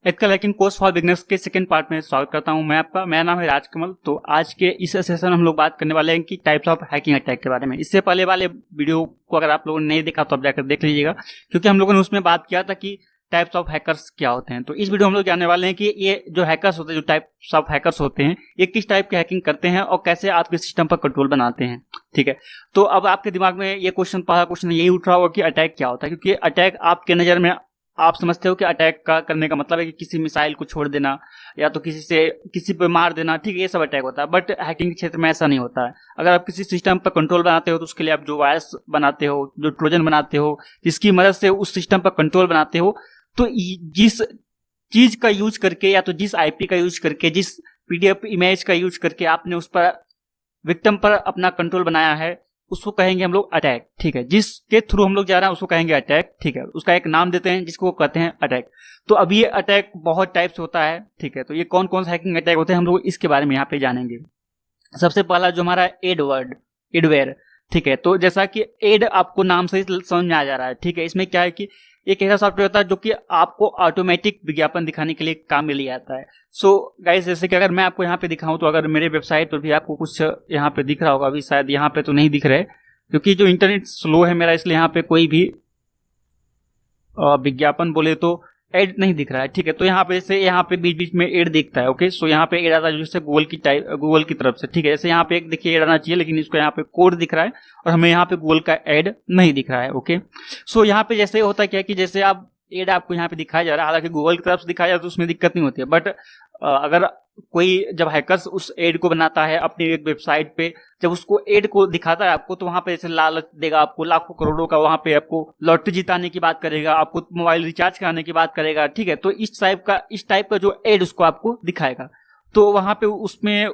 Ethical hacking course for beginners के second part में स्वागत करता हूं मैं आपका। मेरा नाम है राजकमल। तो आज के इस सेशन हम लोग बात करने वाले हैं कि टाइप्स ऑफ हैकिंग अटैक के बारे में। इससे पहले वाले वीडियो को अगर आप लोगों ने नहीं देखा तो आप जाकर देख लीजिएगा, क्योंकि हम लोगों ने उसमें बात किया था कि टाइप्स ऑफ हैकर्स क्या होते हैं। तो इस वीडियो हम लोग जानने वाले हैं कि ये जो हैकर्स होते हैं, जो टाइप्स ऑफ हैकर्स होते हैं, ये किस टाइप की हैकिंग करते हैं और कैसे आपके सिस्टम पर कंट्रोल बनाते हैं। ठीक है, तो अब आपके दिमाग में ये पहला क्वेश्चन यही उठ रहा होगा कि अटैक क्या होता है, क्योंकि अटैक आपके नज़र में आप समझते हो कि अटैक का करने का मतलब है कि किसी मिसाइल को छोड़ देना या तो किसी पे मार देना। ठीक है, ये सब अटैक होता है, बट हैकिंग के क्षेत्र में ऐसा नहीं होता है। अगर आप किसी सिस्टम पर कंट्रोल बनाते हो तो उसके लिए आप जो वायरस बनाते हो, जो ट्रोजन बनाते हो, जिसकी मदद से उस सिस्टम पर कंट्रोल बनाते हो, तो जिस चीज का यूज करके या तो जिस आईपी का यूज करके, जिस पीडीएफ इमेज का यूज करके आपने उस पर विक्टिम पर अपना कंट्रोल बनाया है, उसको कहेंगे हम लोग अटैक। ठीक है, जिसके थ्रू हम लोग जा रहे हैं उसको कहेंगे अटैक। ठीक है, उसका एक नाम देते हैं जिसको कहते हैं अटैक। तो अब ये अटैक बहुत टाइप्स होता है। ठीक है, तो ये कौन कौन सा हैकिंग अटैक होते हैं हम लोग इसके बारे में यहाँ पे जानेंगे। सबसे पहला जो हमारा एडवेयर। ठीक है, तो जैसा कि एड आपको नाम से समझ में आ जा रहा है। ठीक है, इसमें क्या है कि एक ऐसा सॉफ्टवेयर होता है जो कि आपको ऑटोमेटिक विज्ञापन दिखाने के लिए काम में लिया जाता है। सो गाइस, जैसे कि अगर मैं आपको यहाँ पे दिखाऊं तो अगर मेरे वेबसाइट पर भी आपको कुछ यहाँ पे दिख रहा होगा, अभी शायद यहाँ पे तो नहीं दिख रहा है क्योंकि जो इंटरनेट स्लो है मेरा, इसलिए यहाँ पे कोई भी विज्ञापन बोले तो एड नहीं दिख रहा है। ठीक है, तो यहाँ पे जैसे यहाँ पे बीच बीच में एड दिखता है। ओके, सो यहाँ पे एड आता है जैसे गूगल की तरफ से। ठीक है, जैसे यहाँ पे एक देखिए एड आना चाहिए, लेकिन इसको यहाँ पे कोड दिख रहा है और हमें यहाँ पे गूगल का एड नहीं दिख रहा है। ओके, सो यहाँ पे जैसे होता है क्या कि जैसे आप एड आपको यहाँ पे दिखाया जा रहा है, हालांकि गूगल की तरफ से दिखाया जाए तो उसमें दिक्कत नहीं होती है, बट अगर कोई जब हैकर्स उस एड को बनाता है अपनी एक वेबसाइट पे, जब उसको एड को दिखाता है आपको, तो वहां पे जैसे लालच देगा आपको लाखों करोड़ों का, वहां पे आपको लॉटरी जिताने की बात करेगा, आपको मोबाइल रिचार्ज कराने की बात करेगा। ठीक है, तो इस टाइप का जो एड उसको आपको दिखाएगा। तो वहां पे उसमें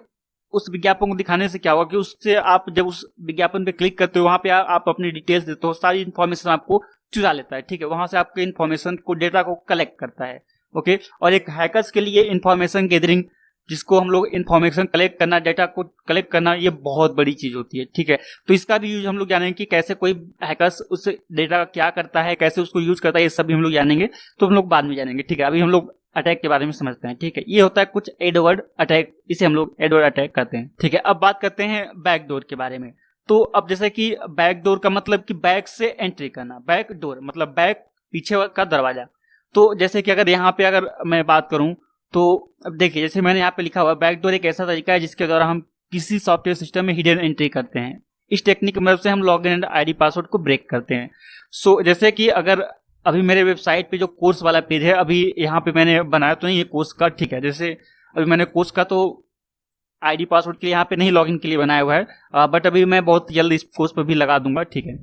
उस विज्ञापन को दिखाने से क्या होगा कि उससे आप जब उस विज्ञापन पे क्लिक करते हो, वहां पे आप अपनी डिटेल्स देते हो, सारी इन्फॉर्मेशन आपको चुरा लेता है। ठीक है, वहां से आपके इन्फॉर्मेशन को, डेटा को कलेक्ट करता है। ओके, और एक हैकर्स के लिए इन्फॉर्मेशन गैदरिंग, जिसको हम लोग इन्फॉर्मेशन कलेक्ट करना, डेटा को कलेक्ट करना, ये बहुत बड़ी चीज होती है। ठीक है, तो इसका भी यूज हम लोग जानेंगे कि कैसे कोई हैकर्स उस डेटा का क्या करता है, कैसे उसको यूज करता है, ये सब भी हम लोग जानेंगे, तो हम लोग बाद में जानेंगे। ठीक है, अभी हम लोग अटैक के बारे में समझते हैं। ठीक है, ये होता है कुछ एडवर्ड अटैक, इसे हम लोग एडवर्ड अटैक करते हैं। ठीक है, अब बात करते हैं बैकडोर के बारे में। तो अब जैसे कि बैकडोर का मतलब कि बैक से एंट्री करना, बैकडोर मतलब बैक पीछे का दरवाजा। तो जैसे कि अगर यहाँ पे अगर मैं बात करूं तो अब देखिए, जैसे मैंने यहाँ पे लिखा हुआ बैकडोर एक ऐसा तरीका है जिसके द्वारा हम किसी सॉफ्टवेयर सिस्टम में हिडन एंट्री करते हैं। इस टेक्निक की मदद से हम लॉगिन एंड आईडी पासवर्ड को ब्रेक करते हैं। सो जैसे कि अगर अभी मेरे वेबसाइट पे जो कोर्स वाला पेज है, अभी यहाँ पे मैंने बनाया तो नहीं है कोर्स का। ठीक है, जैसे अभी मैंने कोर्स का तो आईडी पासवर्ड के लिए यहाँ पे नहीं, लॉगिन के लिए बनाया हुआ है, बट अभी मैं बहुत जल्द इस कोर्स पर भी लगा दूंगा। ठीक है,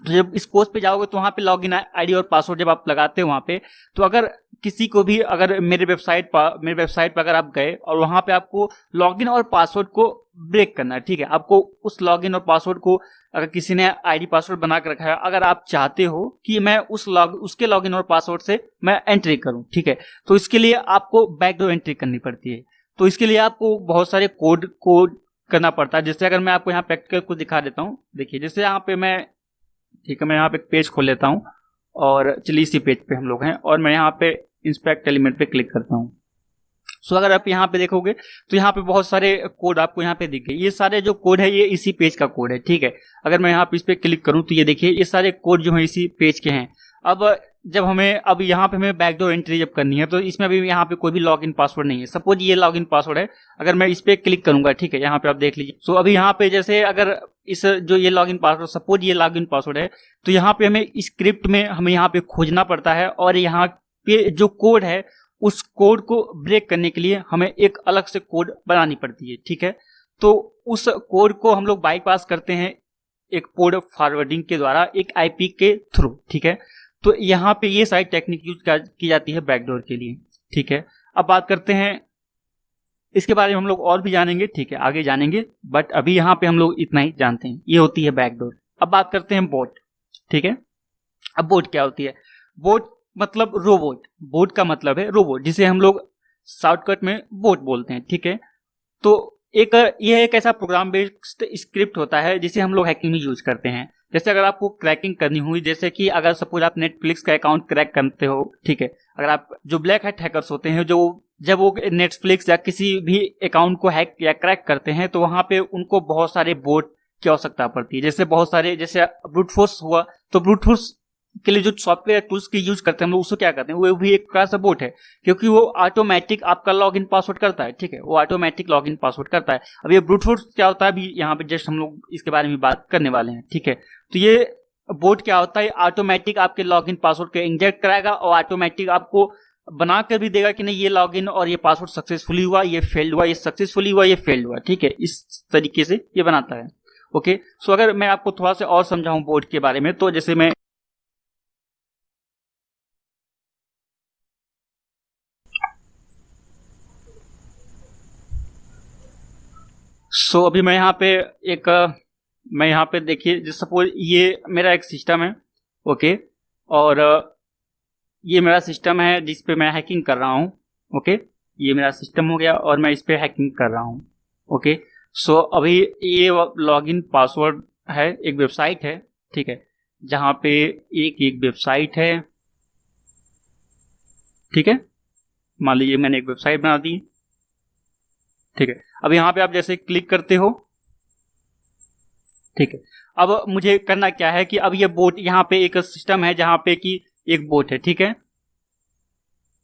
तो जब इस कोर्स पे जाओगे तो वहाँ पे लॉगिन आईडी और पासवर्ड जब आप लगाते हो वहाँ पे, तो अगर किसी को भी, अगर मेरे वेबसाइट पर अगर आप गए और वहाँ पे आपको लॉगिन और पासवर्ड को ब्रेक करना है। ठीक है, आपको उस लॉगिन और पासवर्ड को, अगर किसी ने आईडी पासवर्ड बना कर रखा है, अगर आप चाहते हो कि मैं उसके लॉगिन और पासवर्ड से मैं एंट्री करूँ, ठीक है, तो इसके लिए आपको बैकडोर एंट्री करनी पड़ती है। तो इसके लिए आपको बहुत सारे कोड करना पड़ता है। जैसे अगर मैं आपको यहाँ प्रैक्टिकल को दिखा देता हूँ, देखिए जैसे यहाँ पे मैं, ठीक है, मैं यहाँ पे एक पेज खोल लेता हूँ और चलिए इसी पेज पे हम लोग हैं और मैं यहाँ पे इंस्पेक्ट एलिमेंट पे क्लिक करता हूँ। सो अगर आप यहाँ पे देखोगे तो यहाँ पे बहुत सारे कोड आपको यहाँ पे दिख गए। ये सारे जो कोड है ये इसी पेज का कोड है। ठीक है, अगर मैं यहाँ पे इस पे क्लिक करूँ तो ये देखिए ये सारे कोड जो है इसी पेज के हैं। अब जब अब यहाँ पे हमें बैकडोर एंट्री जब करनी है तो इसमें अभी यहाँ पे कोई भी लॉगिन पासवर्ड नहीं है। सपोज ये लॉगिन पासवर्ड है, अगर मैं इस पे क्लिक करूंगा, ठीक है, यहाँ पे आप देख लीजिए। सो अभी यहाँ पे जैसे अगर इस जो ये लॉगिन पासवर्ड, सपोज ये लॉगिन पासवर्ड है, तो यहाँ पे हमें स्क्रिप्ट में हमें यहाँ पे खोजना पड़ता है और यहाँ पे जो कोड है उस कोड को ब्रेक करने के लिए हमें एक अलग से कोड बनानी पड़ती है। ठीक है, तो उस कोड को हम लोग बाईपास करते हैं एक पोर्ट फॉरवर्डिंग के द्वारा, एक आईपी के थ्रू। ठीक है, तो यहाँ पे ये सारी टेक्निक यूज की जाती है बैकडोर के लिए। ठीक है, अब बात करते हैं इसके बारे में, हम लोग और भी जानेंगे। ठीक है, आगे जानेंगे, बट अभी यहाँ पे हम लोग इतना ही जानते हैं, ये होती है बैकडोर। अब बात करते हैं बोट। ठीक है, अब बोट क्या होती है? बोट मतलब रोबोट। बोट का मतलब है रोबोट, जिसे हम लोग शॉर्टकट में बोट बोलते हैं। ठीक है, तो यह एक ऐसा प्रोग्राम बेस्ड स्क्रिप्ट होता है जिसे हम लोग हैकिंग में यूज करते हैं। जैसे अगर आपको क्रैकिंग करनी हुई, जैसे कि अगर सपोज आप नेटफ्लिक्स का अकाउंट क्रैक करते हो, ठीक है, अगर आप जो ब्लैक हैट हैकर्स होते हैं, जो जब वो नेटफ्लिक्स या किसी भी अकाउंट को हैक या क्रैक करते हैं तो वहां पे उनको बहुत सारे बोट की आवश्यकता पड़ती है। जैसे बहुत सारे, जैसे ब्रूट फोर्स हुआ, तो ब्रूट फोर्स के लिए जो सॉफ्टवेयर टूल्स की यूज करते हैं हम लोग, उसको क्या करते हैं, वो भी एक प्रकार से बोट है, क्योंकि वो ऑटोमेटिक आपका लॉगिन पासवर्ड करता है, ठीक है, वो ऑटोमेटिक लॉगिन पासवर्ड करता है। अब ये ब्रूट फोर्स क्या होता है, अभी यहाँ पे जस्ट हम लोग इसके बारे में बात करने वाले हैं, ठीक है। तो ये बोट क्या होता है, ऑटोमेटिक आपके लॉगिन पासवर्ड को इंजेक्ट कराएगा और ऑटोमेटिक आपको बना कर भी देगा कि नहीं ये लॉगिन और ये पासवर्ड सक्सेसफुली हुआ, ये फेल्ड हुआ, ये सक्सेसफुली हुआ, ये फेल्ड हुआ, ठीक है, इस तरीके से ये बनाता है। ओके, सो अगर मैं आपको थोड़ा सा और समझाऊं बोट के बारे में, तो जैसे मैं अभी मैं यहाँ पे एक मैं यहाँ पे देखिए, जैसे सपोज ये मेरा एक सिस्टम है, ओके, और ये मेरा सिस्टम है जिस पे मैं हैकिंग कर रहा हूँ, ओके, ये मेरा सिस्टम हो गया और मैं इस पे हैकिंग कर रहा हूँ, ओके। अभी ये लॉगिन पासवर्ड है, एक वेबसाइट है, ठीक है, जहाँ पे एक वेबसाइट है, ठीक है, मान लीजिए मैंने एक वेबसाइट बना दी, ठीक है। अब यहाँ पे आप जैसे क्लिक करते हो, ठीक है, अब मुझे करना क्या है कि अब ये बोट, यहाँ पे एक सिस्टम है जहाँ पे कि एक बोट है, ठीक है,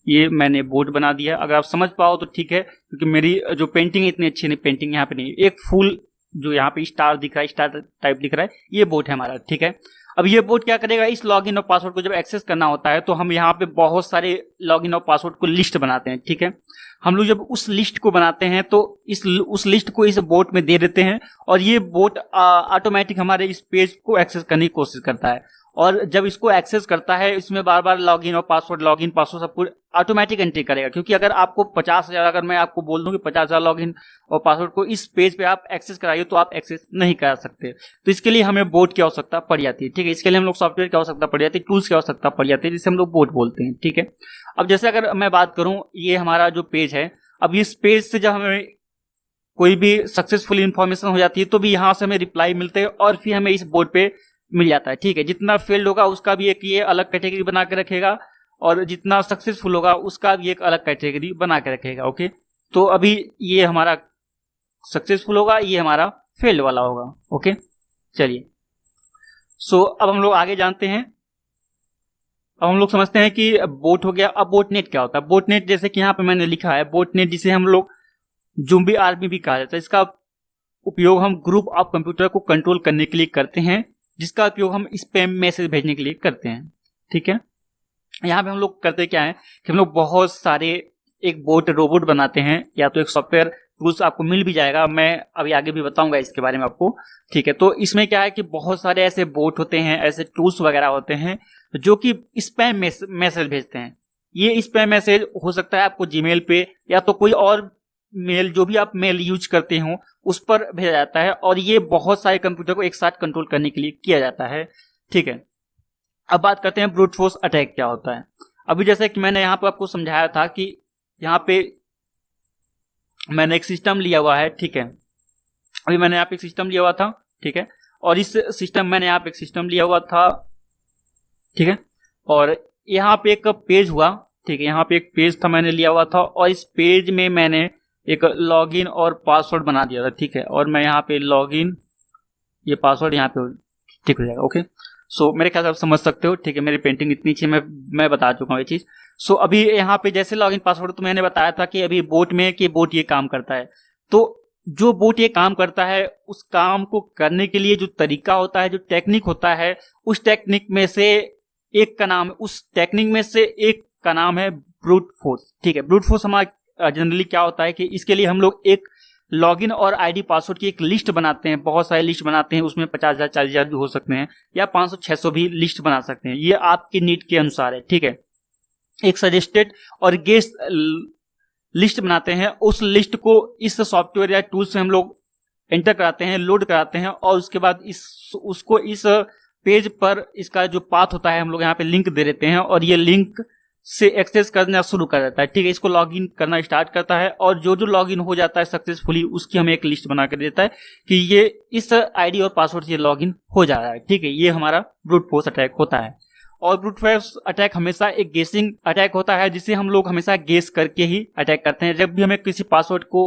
ये मैंने बोट बना दिया। अगर आप समझ पाओ तो ठीक है, क्योंकि मेरी जो पेंटिंग है इतनी अच्छी नहीं, पेंटिंग यहाँ पे नहीं, एक फूल जो यहाँ पे स्टार दिख रहा है, स्टार टाइप दिख रहा है, ये बोट है हमारा, ठीक है। अब ये बोट क्या करेगा, इस लॉगिन और पासवर्ड को जब एक्सेस करना होता है तो हम यहाँ पे बहुत सारे लॉगिन और पासवर्ड को लिस्ट बनाते हैं, ठीक है। हम लोग जब उस लिस्ट को बनाते हैं तो उस लिस्ट को इस बोट में दे देते हैं और ये बोट ऑटोमेटिक हमारे इस पेज को एक्सेस करने की कोशिश करता है। और जब इसको एक्सेस करता है, इसमें बार बार लॉगिन पासवर्ड सब कुछ ऑटोमेटिक एंट्री करेगा, क्योंकि अगर आपको 50,000, अगर मैं आपको बोल दूं कि 50,000 लॉगिन और पासवर्ड को इस पेज पे आप एक्सेस कराइए तो आप एक्सेस नहीं करा सकते। तो इसके लिए हमें बोट की आवश्यकता पड़ जाती है, ठीक है, इसके लिए हम लोग सॉफ्टवेयर की आवश्यकता पड़ जाती है, टूल्स की आवश्यकता पड़ जाती है, जिसे हम लोग बोट बोलते हैं, ठीक है। अब जैसे अगर मैं बात करूं, ये हमारा जो पेज है, अब इस पेज से जब हमें कोई भी सक्सेसफुल इंफॉर्मेशन हो जाती है तो भी यहाँ से हमें रिप्लाई मिलते हैं और फिर हमें इस बोर्ड पे मिल जाता है, ठीक है। जितना फेल्ड होगा उसका भी एक ये अलग कैटेगरी बना के रखेगा और जितना सक्सेसफुल होगा उसका भी एक अलग कैटेगरी बना के रखेगा, ओके। तो अभी ये हमारा सक्सेसफुल होगा, ये हमारा फेल्ड वाला होगा, ओके। चलिए, अब हम लोग आगे जानते हैं। अब हम लोग समझते हैं कि बोट हो गया। अब बोटनेट क्या होता है? बोटनेट जैसे कि यहाँ पे मैंने लिखा है, बोटनेट जिसे हम लोग ज़ुम्बी आर्मी भी कहा जाता है। इसका उपयोग हम ग्रुप ऑफ कंप्यूटर को कंट्रोल करने के लिए करते हैं, जिसका उपयोग हम स्पैम मैसेज भेजने के लिए करते हैं, ठीक है। यहाँ पे हम लोग करते क्या है कि हम लोग बहुत सारे एक बोट रोबोट बनाते हैं, या तो एक सॉफ्टवेयर टूल्स आपको मिल भी जाएगा, मैं अभी आगे भी बताऊंगा इसके बारे में आपको, ठीक है। तो इसमें क्या है कि बहुत सारे ऐसे बोट होते हैं, ऐसे टूल्स वगैरह होते हैं जो कि स्पैम मैसेज भेजते हैं। ये स्पैम मैसेज हो सकता है आपको जीमेल पे या तो कोई और मेल, जो भी आप मेल यूज करते हो उस पर भेजा जाता है, और ये बहुत सारे कंप्यूटर को एक साथ कंट्रोल करने के लिए किया जाता है, ठीक है। अब बात करते हैं ब्रूट फोर्स अटैक क्या होता है। अभी जैसे कि मैंने यहाँ पर आपको समझाया था कि यहाँ पे मैंने एक सिस्टम लिया हुआ है, ठीक है। अभी मैंने यहाँ पे एक सिस्टम लिया हुआ था, ठीक है, और इस सिस्टम मैंने यहाँ पे एक सिस्टम लिया हुआ था, ठीक है, और यहाँ पे एक पेज हुआ, ठीक है, यहाँ पे एक पेज था मैंने लिया हुआ था, और इस पेज में मैंने एक लॉगिन और पासवर्ड बना दिया था, ठीक है, और मैं यहाँ पे लॉगिन, ये पासवर्ड यहाँ पे ठीक हो जाएगा, ओके। मेरे ख्याल से आप समझ सकते हो, ठीक है, मेरी पेंटिंग इतनी अच्छी, मैं बता चुका हूँ ये चीज। अभी यहाँ पे जैसे लॉगिन पासवर्ड तो मैंने बताया था कि अभी बोट में कि बोट ये काम करता है। तो जो बोट ये काम करता है उस काम को करने के लिए जो तरीका होता है, जो टेक्निक होता है, उस टेक्निक में से एक का नाम है ब्रूट फोर्स, ठीक है। ब्रूट फोर्स हमारा जनरली क्या होता है कि इसके लिए हम लोग एक लॉगिन और आईडी पासवर्ड की एक लिस्ट बनाते हैं, बहुत सारे लिस्ट बनाते हैं, उसमें 50,000 40,000 भी हो सकते हैं, या 500 600 भी लिस्ट बना सकते हैं, ये आपकी नीड के अनुसार है, ठीक है। एक सजेस्टेड और गेस्ट लिस्ट बनाते हैं, उस लिस्ट को इस सॉफ्टवेयर या टूल से हम लोग एंटर कराते हैं, लोड कराते हैं, और उसके बाद उसको इस पेज पर इसका जो पाथ होता है हम लोग यहाँ पे लिंक दे देते हैं, और ये लिंक से एक्सेस करना शुरू कर देता है, ठीक है। इसको लॉगिन करना स्टार्ट करता है और जो जो लॉगिन हो जाता है सक्सेसफुली उसकी हमें एक लिस्ट बना कर देता है कि ये इस आईडी और पासवर्ड से लॉगिन हो जा रहा है, ठीक है। ये हमारा ब्रूट फोर्स अटैक होता है। और ब्रूट फोर्स अटैक हमेशा एक गेसिंग अटैक होता है, जिसे हम लोग हमेशा गेस करके ही अटैक करते हैं। जब भी हमें किसी पासवर्ड को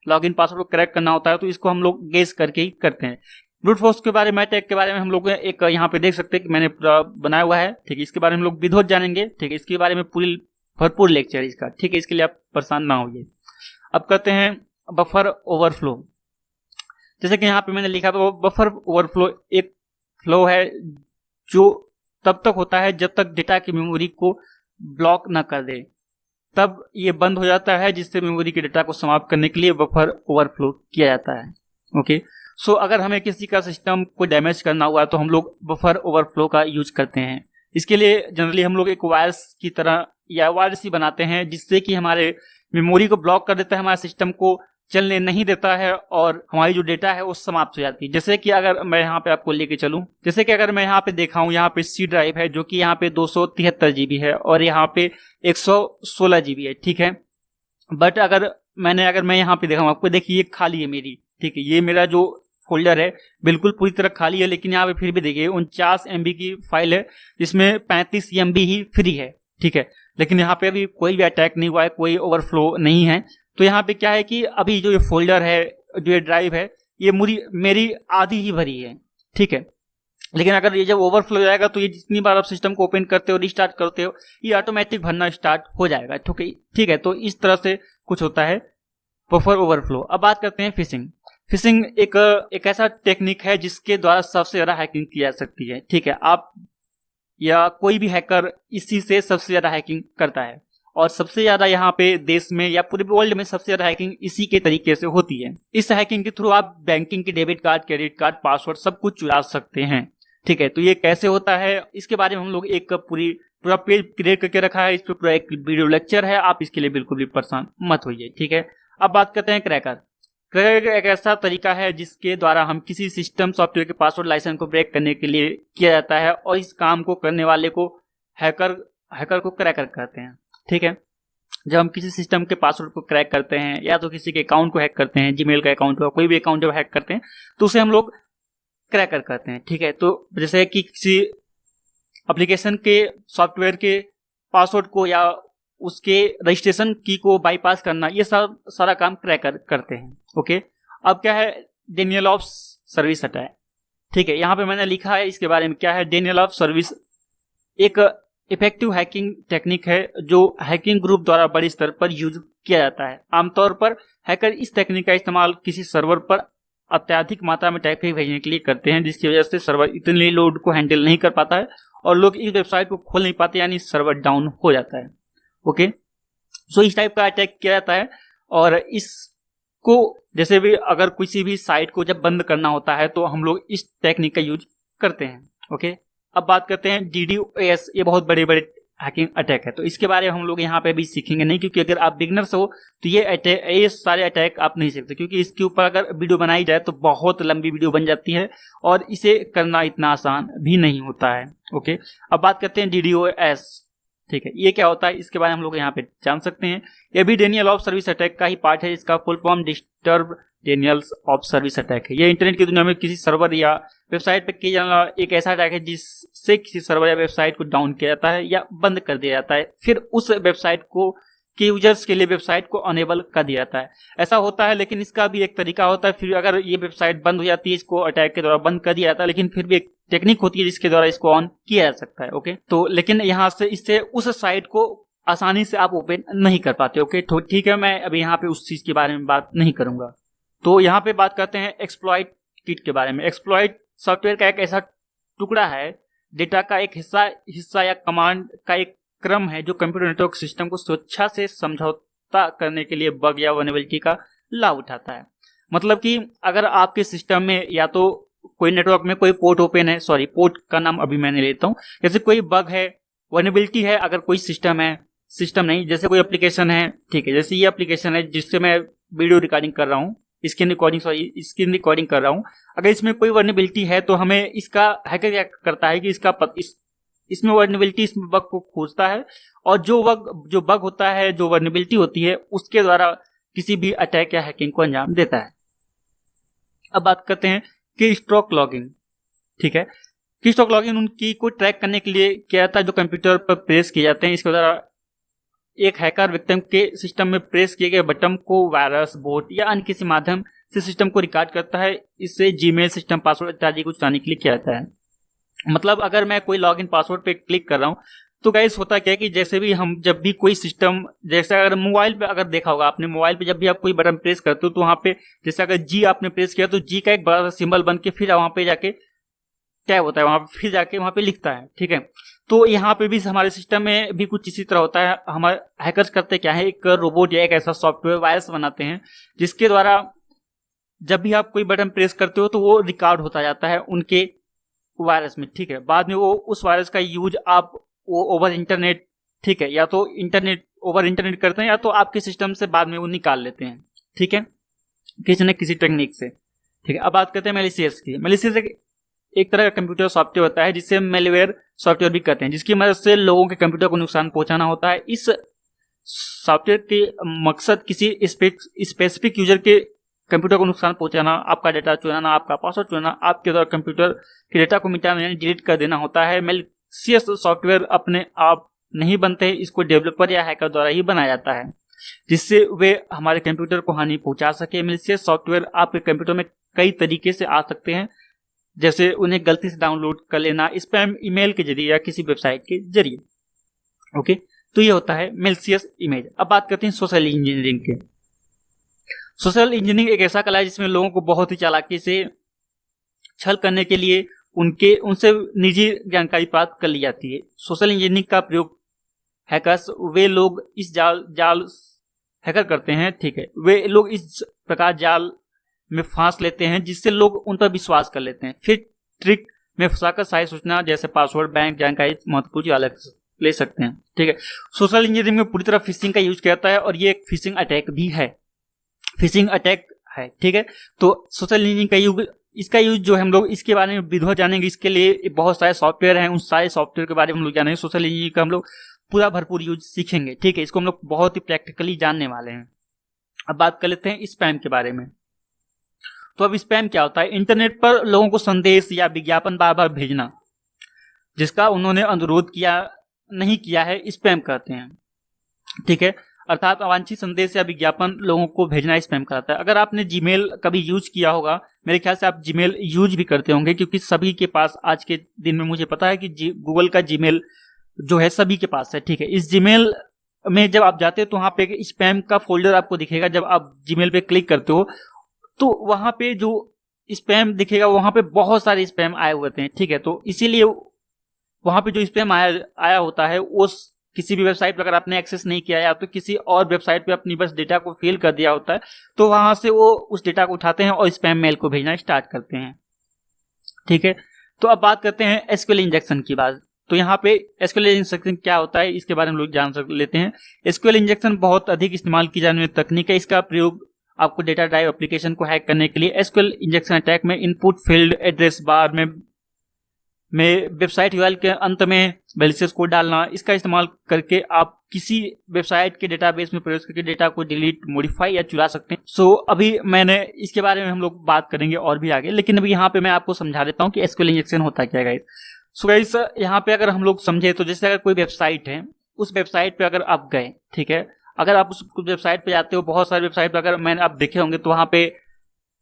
लॉगिन पासवर्ड को क्रैक करना होता है तो इसको हम लोग गेस करके ही करते हैं। ब्रूट फोर्स के बारे में, अटैक के बारे में हम लोग एक यहाँ पे देख सकते हैं कि मैंने पूरा बनाया हुआ है, ठीक है। इसके बारे में हम लोग विधिवत जानेंगे, ठीक है। इसके बारे में पूरी भरपूर लेक्चर इसका, ठीक है। इसके लिए आप परेशान ना होइए। अब करते हैं बफर ओवरफ्लो। जैसे कि यहाँ पे मैंने लिखा था, बफर ओवरफ्लो एक फ्लो है जो तब तक होता है जब तक डेटा की मेमोरी को ब्लॉक ना कर दे, तब ये बंद हो जाता है, जिससे मेमोरी के डेटा को समाप्त करने के लिए बफर ओवरफ्लो किया जाता है। ओके, सो अगर हमें किसी का सिस्टम को डैमेज करना हुआ तो हम लोग बफर ओवरफ्लो का यूज करते हैं। इसके लिए जनरली हम लोग एक वायरस की तरह या वायरस ही बनाते हैं, जिससे कि हमारे मेमोरी को ब्लॉक कर देता है, हमारे सिस्टम को चलने नहीं देता है और हमारी जो डेटा है वो समाप्त हो जाती है। जैसे कि अगर मैं यहाँ पे आपको लेके चलूं, जैसे कि अगर मैं यहाँ पे देखा हूँ, यहाँ पे सी ड्राइव है जो कि यहाँ पे 273 GB है और यहाँ पे 116 GB है, ठीक है। बट अगर मैं यहाँ पे देखा हूँ, आपको देखिए ये खाली है मेरी, ठीक है। ये मेरा जो फोल्डर है बिल्कुल पूरी तरह खाली है, लेकिन यहाँ पे फिर भी देखिए 49 MB की फाइल है, जिसमें 35 MB ही फ्री है, ठीक है। लेकिन यहाँ पे अभी कोई भी अटैक नहीं हुआ है, कोई ओवरफ्लो नहीं है। तो यहाँ पे क्या है कि अभी जो ये फोल्डर है, जो ये ड्राइव है, ये मेरी आधी ही भरी है, ठीक है। लेकिन अगर ये जब ओवरफ्लो हो जाएगा तो ये जितनी बार आप सिस्टम को ओपन करते हो, रिस्टार्ट करते हो, ये ऑटोमेटिक भरना स्टार्ट हो जाएगा, ठीक है। तो इस तरह से कुछ होता है बफर ओवरफ्लो। अब बात करते हैं फिशिंग। फिशिंग एक ऐसा टेक्निक है जिसके द्वारा सबसे ज्यादा हैकिंग की जा सकती है, ठीक है। आप या कोई भी हैकर इसी से सबसे ज्यादा हैकिंग करता है और सबसे ज्यादा यहाँ पे देश में या पूरे वर्ल्ड में सबसे ज्यादा हैकिंग इसी के तरीके से होती है। इस हैकिंग के थ्रू आप बैंकिंग के debit card, credit card, password सब कुछ चुरा सकते हैं, ठीक है। तो ये कैसे होता है इसके बारे में हम लोग एक पूरा पेज क्रिएट करके रखा है, इस पर पूरा एक वीडियो लेक्चर है, आप इसके लिए बिल्कुल भी परेशान मत होइए, ठीक है। अब बात करते हैं क्रैकर। क्रैकर एक ऐसा तरीका है जिसके द्वारा हम किसी सिस्टम सॉफ्टवेयर के पासवर्ड लाइसेंस को ब्रेक करने के लिए किया जाता है और इस काम को करने वाले को हैकर को क्रैकर कहते हैं, ठीक है। जब हम किसी सिस्टम के पासवर्ड को क्रैक करते हैं या तो किसी के अकाउंट को हैक करते हैं, जीमेल का अकाउंट हो, कोई भी अकाउंट जब हैक करते हैं तो उसे हम लोग क्रैकर करते हैं, ठीक है। तो जैसे कि किसी एप्लीकेशन के सॉफ्टवेयर के पासवर्ड को या उसके रजिस्ट्रेशन की को बाईपास करना, ये सारा काम क्रैकर करते हैं, ओके। अब क्या है डेनियल ऑफ सर्विस अटैक, ठीक है। यहाँ पे मैंने लिखा है इसके बारे में क्या है। डेनियल ऑफ सर्विस एक इफेक्टिव हैकिंग टेक्निक है जो हैकिंग ग्रुप द्वारा बड़े स्तर पर यूज किया जाता है। आमतौर पर हैकर इस टेक्निक का इस्तेमाल किसी सर्वर पर अत्यधिक मात्रा में ट्रैफिक भेजने के लिए करते हैं, जिसकी वजह से सर्वर इतने लोड को हैंडल नहीं कर पाता है और लोग इस वेबसाइट को खोल नहीं पाते, यानी सर्वर डाउन हो जाता है, ओके। सो इस टाइप का अटैक किया जाता है और इसको जैसे भी अगर किसी भी साइट को जब बंद करना होता है तो हम लोग इस टेक्निक का यूज करते हैं, ओके। अब बात करते हैं DDoS। ये बहुत बड़े बड़े हैकिंग अटैक है, तो इसके बारे में हम लोग यहाँ पे भी सीखेंगे नहीं, क्योंकि अगर आप बिगनर्स हो तो ये सारे अटैक आप नहीं सीखते, क्योंकि इसके ऊपर अगर वीडियो बनाई जाए तो बहुत लंबी वीडियो बन जाती है और इसे करना इतना आसान भी नहीं होता है, ओके। अब बात करते हैं DDoS, ठीक है। ये क्या होता है इसके बारे में हम लोग यहाँ पे जान सकते हैं। ये भी डेनियल ऑफ सर्विस अटैक का ही पार्ट है। इसका full form disturb Daniels of service attack है। ये इंटरनेट की दुनिया में किसी सर्वर या वेबसाइट पर किया जाना एक ऐसा अटैक है जिससे किसी सर्वर या वेबसाइट को डाउन किया जाता है या बंद कर दिया जाता है, फिर उस वेबसाइट को के यूजर्स के लिए वेबसाइट को अनेबल कर दिया जाता है। ऐसा होता है, लेकिन इसका भी एक तरीका होता है। फिर अगर ये वेबसाइट बंद हो जाती है, इसको अटैक के द्वारा बंद कर दिया जाता है, लेकिन फिर भी एक टेक्निक होती है जिसके द्वारा इसको ऑन किया जा सकता है, ओके। तो लेकिन यहाँ से इससे उस साइट को आसानी से आप ओपन नहीं कर पाते, ओके। तो ठीक है, मैं अभी यहाँ पे उस चीज के बारे में बात नहीं करूंगा। तो यहाँ पे बात करते हैं एक्सप्लॉइट किट के बारे में। एक्सप्लॉइट सॉफ्टवेयर का एक ऐसा टुकड़ा है, डेटा का एक हिस्सा या कमांड का एक क्रम है जो कंप्यूटर नेटवर्क सिस्टम को स्वेच्छा से समझौता करने के लिए बग या वल्नरेबिलिटी का लाभ उठाता है। मतलब कि अगर आपके सिस्टम में या तो कोई नेटवर्क में कोई पोर्ट ओपन है, सॉरी पोर्ट का नाम अभी मैंने लेता हूँ, जैसे कोई बग है, वल्नरेबिलिटी है, अगर कोई सिस्टम नहीं, जैसे कोई एप्लीकेशन है, ठीक है। जैसे ये एप्लीकेशन है जिससे मैं वीडियो रिकॉर्डिंग कर रहा हूँ, स्क्रीन रिकॉर्डिंग कर रहा हूँ, अगर इसमें कोई वल्नरेबिलिटी है तो हमें इसका हैकर क्या करता है कि इस इसमें वर्नेबिलिटी इसमें बग को खोजता है और जो बग होता है, जो वर्नेबिलिटी होती है, उसके द्वारा किसी भी अटैक या हैकिंग को अंजाम देता है। अब बात करते हैं की स्ट्रोक लॉगिंग। ठीक है, की स्ट्रोक लॉगिंग उन की को ट्रैक करने के लिए क्या जाता है, जो कंप्यूटर पर प्रेस किए जाते हैं, इसके द्वारा एक हैकर विक्टिम के सिस्टम में प्रेस किए गए बटन को वायरस, बोट या अन्य किसी माध्यम से सिस्टम को रिकॉर्ड करता है। इससे जीमेल, सिस्टम पासवर्ड इत्यादि को चुराने के लिए किया जाता है। मतलब अगर मैं कोई लॉगिन पासवर्ड पे क्लिक कर रहा हूं तो गाइस होता क्या है कि जैसे भी हम जब भी कोई सिस्टम, जैसे अगर मोबाइल पे अगर देखा होगा आपने, मोबाइल पे जब भी आप कोई बटन प्रेस करते हो तो वहां पे जैसे अगर जी आपने प्रेस किया तो जी का एक बड़ा सा सिंबल बन के फिर वहां पे जाके टैब होता है, वहां पे फिर जाके वहां पे लिखता है। ठीक है, तो यहाँ पे भी हमारे सिस्टम में भी कुछ इसी तरह होता है। हमारे हैकर्स करते क्या है, एक रोबोट या एक ऐसा सॉफ्टवेयर वायरस बनाते हैं जिसके द्वारा जब भी आप कोई बटन प्रेस करते हो तो वो रिकॉर्ड होता जाता है उनके वायरस में। ठीक है, बाद में वो उस वायरस का यूज आप वो ओवर इंटरनेट, ठीक है, या तो ओवर इंटरनेट करते हैं या तो आपके सिस्टम से बाद में वो निकाल लेते हैं। ठीक है, किसी न किसी टेक्निक से। ठीक है, अब बात करते हैं मैलिशियस की। मैलिशियस एक तरह का कंप्यूटर सॉफ्टवेयर होता है जिसे मेलवेयर सॉफ्टवेयर भी कहते हैं, जिसकी मदद से लोगों के कंप्यूटर को नुकसान पहुंचाना होता है। इस सॉफ्टवेयर के मकसद किसी स्पेसिफिक यूजर के कंप्यूटर को नुकसान पहुंचाना, आपका डेटा चुराना, आपका पासवर्ड चुराना, आपके द्वारा कंप्यूटर के डेटा को मिटाना यानी डिलीट कर देना होता है। मैलिशियस सॉफ्टवेयर अपने आप नहीं बनते, इसको डेवलपर या हैकर द्वारा ही बनाया जाता है जिससे वे हमारे कंप्यूटर को हानि पहुंचा सके। मैलिशियस सॉफ्टवेयर आपके कंप्यूटर में कई तरीके से आ सकते हैं, जैसे उन्हें गलती से डाउनलोड कर लेना, स्पैम ईमेल के जरिए या किसी वेबसाइट के जरिए। ओके, तो ये होता है मैलिशियस इमेज। अब बात करते हैं सोशल इंजीनियरिंग के। सोशल इंजीनियरिंग एक ऐसा कला है जिसमें लोगों को बहुत ही चालाकी से छल करने के लिए उनसे निजी जानकारी प्राप्त कर ली जाती है। सोशल इंजीनियरिंग का प्रयोग हैकर्स, वे लोग इस जाल हैकर करते हैं। ठीक है, वे लोग इस प्रकार जाल में फांस लेते हैं जिससे लोग उन पर विश्वास कर लेते हैं, फिर ट्रिक में फंसाकर सारी सूचना जैसे पासवर्ड, बैंक जानकारी, महत्वपूर्ण अलग ले सकते हैं। ठीक है, सोशल इंजीनियरिंग में पूरी तरह फिशिंग का यूज किया जाता है और ये एक फिशिंग अटैक भी है, फिशिंग अटैक है। ठीक है, तो सोशल इंजीनियरिंग का इसका यूज जो हम लोग इसके बारे में विधिवत जानेंगे, इसके लिए बहुत सारे सॉफ्टवेयर हैं, उन सारे सॉफ्टवेयर के बारे में हम लोग जानेंगे। सोशल इंजीनियरिंग का हम लोग पूरा भरपूर यूज सीखेंगे। ठीक है, इसको हम लोग बहुत ही प्रैक्टिकली जानने वाले हैं। अब बात कर लेते हैं स्पैम के बारे में। तो अब स्पैम क्या होता है, इंटरनेट पर लोगों को संदेश या विज्ञापन बार बार भेजना जिसका उन्होंने अनुरोध नहीं किया है, स्पैम कहते हैं। ठीक है, अर्थात अवांछित संदेश या विज्ञापन लोगों को भेजना स्पैम कहलाता है। अगर आपने जीमेल कभी यूज किया होगा, मेरे ख्याल से आप जीमेल यूज भी करते होंगे, क्योंकि सभी के पास आज के दिन में मुझे पता है कि गूगल का जीमेल जो है सभी के पास है। ठीक है, इस जीमेल में जब आप जाते हो तो वहां पे स्पैम का फोल्डर आपको दिखेगा। जब आप जीमेल पे क्लिक करते हो तो वहां पे जो स्पैम दिखेगा, वहां पे बहुत सारे स्पैम आए हुए होते हैं। ठीक है, तो इसीलिए वहां पे जो स्पैम आया होता है, उस किसी भी वेबसाइट पर अगर आपने एक्सेस नहीं किया या तो किसी और वेबसाइट पे अपनी बस डेटा को फिल कर दिया होता है, तो वहां से वो उस डेटा को उठाते हैं और स्पैम मेल को भेजना स्टार्ट करते हैं। ठीक है, तो अब बात करते हैं एसक्यूएल इंजेक्शन की बात। तो यहाँ पे एसक्यूएल इंजेक्शन क्या होता है, इसके बारे में लोग जान लेते हैं। एसक्यूएल इंजेक्शन बहुत अधिक इस्तेमाल की जाने वाली तकनीक है। इसका प्रयोग आपको डेटा ड्राइव एप्लीकेशन को हैक करने के लिए। एसक्यूएल इंजेक्शन अटैक में इनपुट फील्ड एड्रेस बार में वेबसाइट यूआरएल के अंत में मैलिशियस कोड डालना, इसका इस्तेमाल करके आप किसी वेबसाइट के डेटाबेस में प्रवेश करके डेटा को डिलीट, मॉडिफाई या चुरा सकते हैं। सो अभी मैंने इसके बारे में हम लोग बात करेंगे और भी आगे, लेकिन अभी यहाँ पे मैं आपको समझा देता हूँ कि एसक्यूएल इंजेक्शन होता क्या है गाइस। सो गाइस यहाँ पे अगर हम लोग समझे तो जैसे अगर कोई वेबसाइट है, उस वेबसाइट पे अगर आप गए, ठीक है, अगर आप उस वेबसाइट पे जाते हो, बहुत सारे वेबसाइट पे अगर मैंने आप देखे होंगे तो वहां पे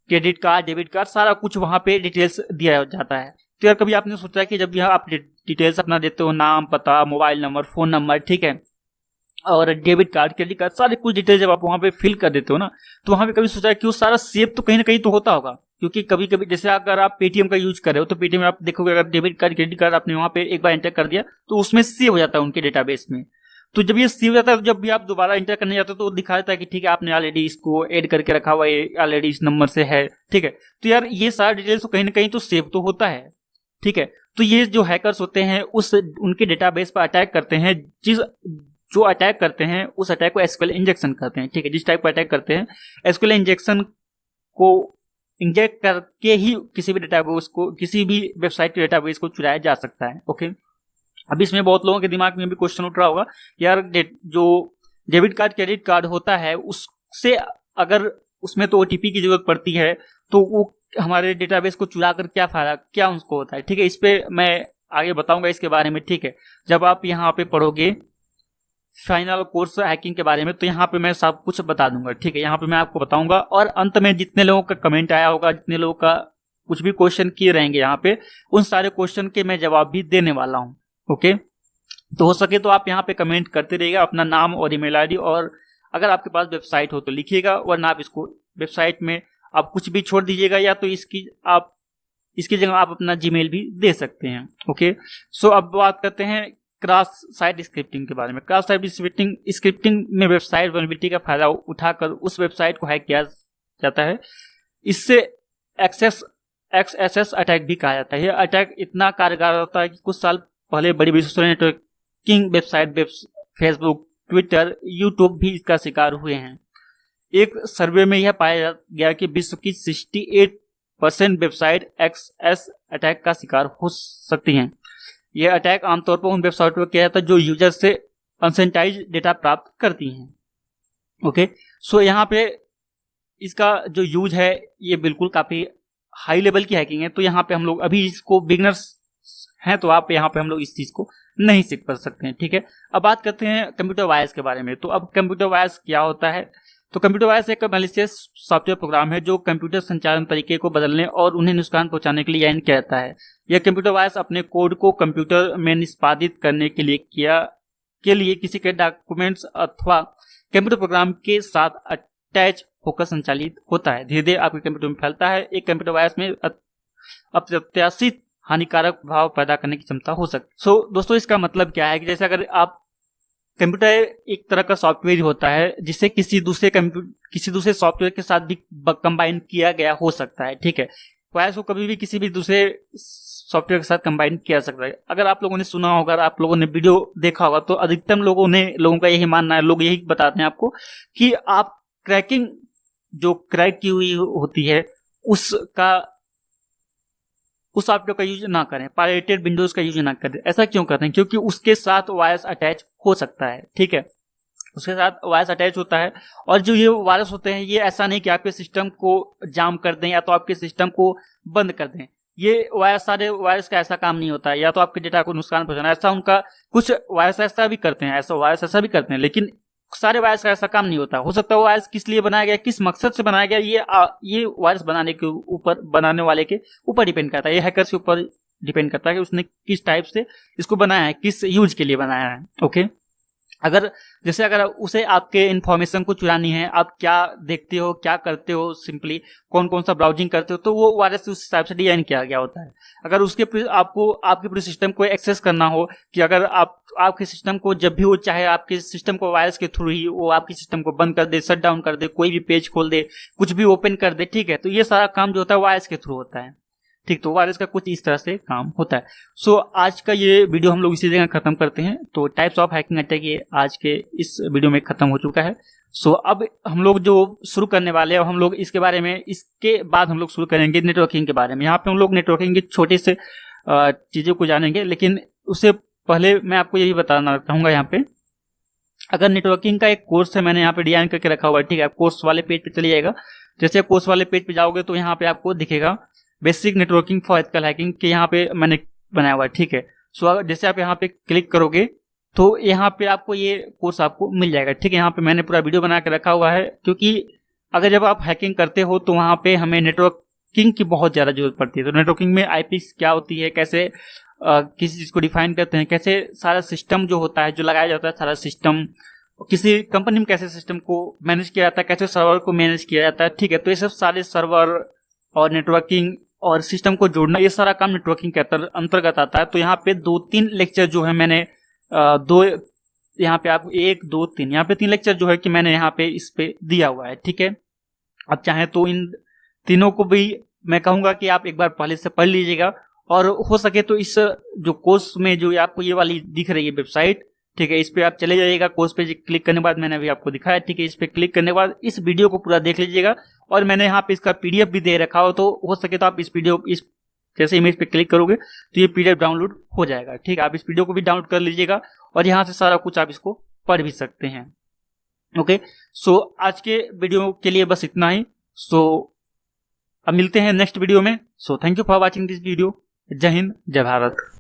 क्रेडिट कार्ड, डेबिट कार्ड, सारा कुछ वहां पे डिटेल्स दिया जाता है। तो यार कभी आपने सोचा कि जब यहाँ आप डिटेल्स अपना देते हो, नाम, पता, मोबाइल नंबर, फोन नंबर, ठीक है, और डेबिट कार्ड, क्रेडिट कार्ड, सारे कुछ डिटेल्स जब आप वहां पे फिल कर देते हो ना, तो वहां पे कभी सोचा कि वो सारा सेव तो कहीं ना कहीं तो होता होगा। क्योंकि कभी कभी जैसे अगर आप पेटीएम का यूज कर रहे हो तो पेटीएम में आप देखोगे अगर डेबिट कार्ड, क्रेडिट कार्ड आपने वहां पे एक बार एंटर कर दिया तो उसमें सेव हो जाता है उनके डेटाबेस में। तो जब ये सेव हो जाता है, जब भी आप दोबारा एंटर करने जाते हो तो दिखा देता है कि ठीक है आपने ऑलरेडी इसको ऐड करके रखा हुआ है, ऑलरेडी इस नंबर से है। ठीक है, तो यार ये सारा डिटेल्स तो कहीं ना कहीं तो सेव तो होता है। ठीक है, तो ये जो हैकर्स होते हैं उनके डेटाबेस पर अटैक करते हैं। जो अटैक करते हैं उस अटैक को एसक्यूएल इंजेक्शन कहते हैं। ठीक है, जिस टाइप का अटैक करते हैं, एसक्यूएल इंजेक्शन को इंजेक्ट करके ही किसी भी डेटाबेस को, किसी भी वेबसाइट के डेटाबेस को चुराया जा सकता है। ओके, अब इसमें बहुत लोगों के दिमाग में भी क्वेश्चन उठ रहा होगा, यार जो डेबिट कार्ड क्रेडिट कार्ड होता है उससे अगर उसमें तो ओटीपी की जरूरत पड़ती है तो वो हमारे डेटाबेस को चुरा कर क्या फायदा, क्या उसको होता है। ठीक है, इस पे मैं आगे बताऊंगा इसके बारे में। ठीक है, जब आप यहाँ पे पढ़ोगे फाइनल कोर्स हैकिंग के बारे में तो यहाँ पे मैं सब कुछ बता दूंगा। ठीक है, यहाँ पे मैं आपको बताऊंगा और अंत में जितने लोगों का कमेंट आया होगा, जितने लोगों का कुछ भी क्वेश्चन किए रहेंगे यहाँ पे, उन सारे क्वेश्चन के मैं जवाब भी देने वाला हूँ। ओके, तो हो सके तो आप यहाँ पे कमेंट करते रहिएगा अपना नाम और ईमेल आईडी, और अगर आपके पास वेबसाइट हो तो लिखिएगा, वरना आप इसको वेबसाइट में आप कुछ भी छोड़ दीजिएगा, या तो इसकी जगह आप अपना जीमेल भी दे सकते हैं। ओके, सो अब बात करते हैं क्रॉस साइट स्क्रिप्टिंग के बारे में। क्रॉस साइट स्क्रिप्टिंग में वेबसाइट वल्नरेबिलिटी का फायदा उठाकर उस वेबसाइट को हैक किया जाता है। इससे एक्सएसएस अटैक भी कहा जाता है। यह अटैक इतना कारगर होता है कि कुछ साल पहले बड़ी विश्वसनीय networking website Facebook, Twitter, YouTube भी इसका शिकार हुए हैं। एक सर्वे में यह पाया गया कि विश्व की 68% वेबसाइट एक्सएस अटैक का शिकार हो सकती हैं। यह अटैक आमतौर पर उन वेबसाइट पर किया जाता है जो यूजर से अनसेनिटाइज डेटा प्राप्त करती हैं। ओके, सो यहाँ पे इसका जो यूज है ये बिल्कुल काफी हाई लेवल की हैकिंग है। तो यहाँ पे हम लोग अभी इसको बिगनर्स हैं तो आप यहाँ पे हम लोग इस चीज को नहीं सीख पा सकते हैं। ठीक है, अब बात करते हैं कंप्यूटर वायरस के बारे में। तो अब कंप्यूटर वायरस क्या होता है? तो कंप्यूटर वायरस एक मैलिशियस सॉफ्टवेयर प्रोग्राम है जो कंप्यूटर संचालन तरीके को बदलने और उन्हें नुकसान पहुंचाने के लिए डिजाइन किया जाता है। यह कंप्यूटर वायरस अपने कोड को कंप्यूटर में निष्पादित करने के लिए किसी के डॉक्यूमेंट्स अथवा कंप्यूटर प्रोग्राम के साथ अटैच होकर संचालित होता है। धीरे धीरे आपके कंप्यूटर में फैलता है। एक कंप्यूटर वायरस में अप्रत्याशित हानिकारक प्रभाव पैदा करने की क्षमता हो सकती है। सो दोस्तों, इसका मतलब क्या है कि जैसे अगर आप कंप्यूटर एक तरह का सॉफ्टवेयर होता है जिसे किसी दूसरे सॉफ्टवेयर के साथ भी कंबाइन किया गया हो सकता है। ठीक है, वायरस को कभी भी किसी भी दूसरे सॉफ्टवेयर के साथ कंबाइन किया जा सकता है। अगर आप लोगों ने सुना होगा, आप लोगों ने वीडियो देखा होगा, तो अधिकतम लोगों का यही मानना है, लोग यही बताते हैं आपको कि आप क्रैकिंग जो क्रैक की हुई होती है उस सॉफ्टवेयर का यूज ना करें, पायरेटेड विंडोज का यूज ना करें। ऐसा क्यों करते हैं? क्योंकि उसके साथ वायरस अटैच हो सकता है। ठीक है, उसके साथ वायरस अटैच होता है, और जो ये वायरस होते हैं ये ऐसा नहीं कि आपके सिस्टम को जाम कर दें या तो आपके सिस्टम को बंद कर दें। ये सारे वायरस का ऐसा काम नहीं होता है, या तो आपके डेटा को नुकसान पहुंचाना, ऐसा उनका कुछ वायरस ऐसा भी करते हैं, लेकिन सारे वायरस का ऐसा काम नहीं होता। हो सकता है वो वायरस किस लिए बनाया गया, किस मकसद से बनाया गया, ये वायरस बनाने वाले के ऊपर डिपेंड करता है। ये हैकर के ऊपर डिपेंड करता है कि उसने किस टाइप से इसको बनाया है, किस यूज के लिए बनाया है। ओके, अगर उसे आपके इन्फॉर्मेशन को चुरानी है, आप क्या देखते हो, क्या करते हो, सिंपली कौन कौन सा ब्राउजिंग करते हो, तो वो वायरस उस हिसाब से डिजाइन किया गया होता है। अगर आपको आपके पूरे सिस्टम को एक्सेस करना हो, कि अगर आपके सिस्टम को जब भी वो चाहे आपके सिस्टम को वायरस के थ्रू ही वो आपके सिस्टम को बंद कर दे, शट डाउन कर दे, कोई भी पेज खोल दे, कुछ भी ओपन कर दे, ठीक है, तो ये सारा काम जो होता है वायरस के थ्रू होता है। ठीक, तो वायरस का कुछ इस तरह से काम होता है। सो आज का ये वीडियो हम लोग इसी जगह खत्म करते हैं। तो टाइप्स ऑफ हैकिंग अटैक ये आज के इस वीडियो में खत्म हो चुका है। सो अब हम लोग जो शुरू करने वाले हैं, हम लोग इसके बाद हम लोग शुरू करेंगे नेटवर्किंग के बारे में। यहाँ पे हम लोग नेटवर्किंग के छोटे से चीजों को जानेंगे, लेकिन उससे पहले मैं आपको यही बताना चाहूंगा, यहाँ पे अगर नेटवर्किंग का एक कोर्स है, मैंने यहाँ पे डिजाइन करके रखा हुआ है। ठीक है, आप कोर्स वाले पेज पे चले जाएगा। जैसे कोर्स वाले पेज पे जाओगे तो यहाँ पे आपको दिखेगा basic networking for ethical hacking के, यहाँ पे मैंने बनाया हुआ है। ठीक है, सो जैसे आप यहाँ पे क्लिक करोगे तो यहाँ पे आपको ये कोर्स आपको मिल जाएगा। ठीक है, यहाँ पे मैंने पूरा वीडियो बना के रखा हुआ है, क्योंकि अगर जब आप हैकिंग करते हो तो वहाँ पे हमें नेटवर्किंग की बहुत ज्यादा जरूरत पड़ती है। तो नेटवर्किंग में आईपी क्या होती है, कैसे किसी चीज को डिफाइन करते हैं, कैसे सारा सिस्टम जो होता है, जो लगाया जाता है, सारा सिस्टम किसी कंपनी में कैसे सिस्टम को मैनेज किया जाता है, कैसे सर्वर को मैनेज किया जाता है। ठीक है, तो ये सब सारे सर्वर और नेटवर्किंग और सिस्टम को जोड़ना, ये सारा काम नेटवर्किंग के अंतर्गत आता है। तो यहाँ पे 2-3 लेक्चर जो है मैंने यहाँ पे आपको 1, 2, 3 यहाँ पे 3 लेक्चर जो है कि मैंने यहाँ पे इस पे दिया हुआ है। ठीक है, आप चाहे तो इन तीनों को भी मैं कहूंगा कि आप एक बार पहले से पढ़ लीजिएगा, और हो सके तो इस जो कोर्स में जो आपको ये वाली दिख रही है वेबसाइट, ठीक है, इस पे आप चले जाइएगा। कोर्स पे क्लिक करने के बाद मैंने अभी आपको दिखाया, ठीक है, इस पे क्लिक करने के बाद इस वीडियो को पूरा देख लीजिएगा, और मैंने यहाँ पे इसका पीडीएफ भी दे रखा हो, तो हो सके तो आप इस जैसे इमेज पे क्लिक करोगे तो ये पीडीएफ डाउनलोड हो जाएगा। ठीक है, आप इस वीडियो को भी डाउनलोड कर लीजिएगा और यहाँ से सारा कुछ आप इसको पढ़ भी सकते हैं। ओके, सो आज के वीडियो के लिए बस इतना ही। सो अब मिलते हैं नेक्स्ट वीडियो में। So thank you for watching this video. जय हिंद, जय भारत।